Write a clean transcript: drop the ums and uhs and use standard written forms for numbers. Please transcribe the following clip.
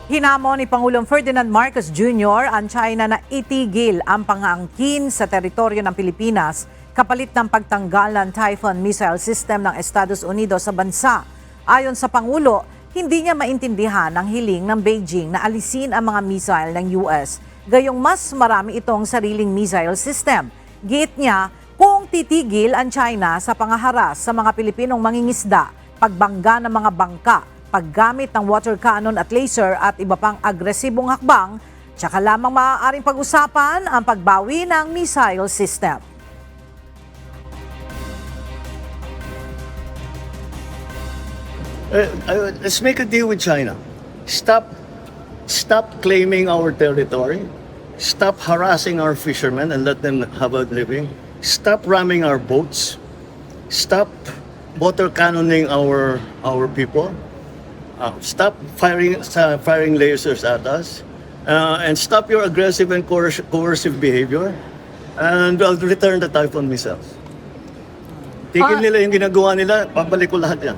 Hinamon ni Pangulong Ferdinand Marcos Jr. ang China na itigil ang pang-aangkin sa teritoryo ng Pilipinas kapalit ng pagtanggal ng Typhoon missile system ng Estados Unidos sa bansa. Ayon sa Pangulo, hindi niya maintindihan ang hiling ng Beijing na alisin ang mga missile ng US. Gayong mas marami itong sariling missile system. Giit niya, kung titigil ang China sa pangaharas sa mga Pilipinong mangingisda, pagbangga ng mga bangka, paggamit ng water cannon at laser at iba pang agresibong hakbang, tsaka lamang maaaring pag-usapan ang pagbawi ng missile system. Let's make a deal with China. Stop claiming our territory. Stop harassing our fishermen and let them have a living. Stop ramming our boats. Stop water cannoning our people. Stop firing lasers at us. And stop your aggressive and coercive behavior. And I'll return the Typhoon missiles. Tigil nila yung ginagawa nila, babalik ko lahat yan.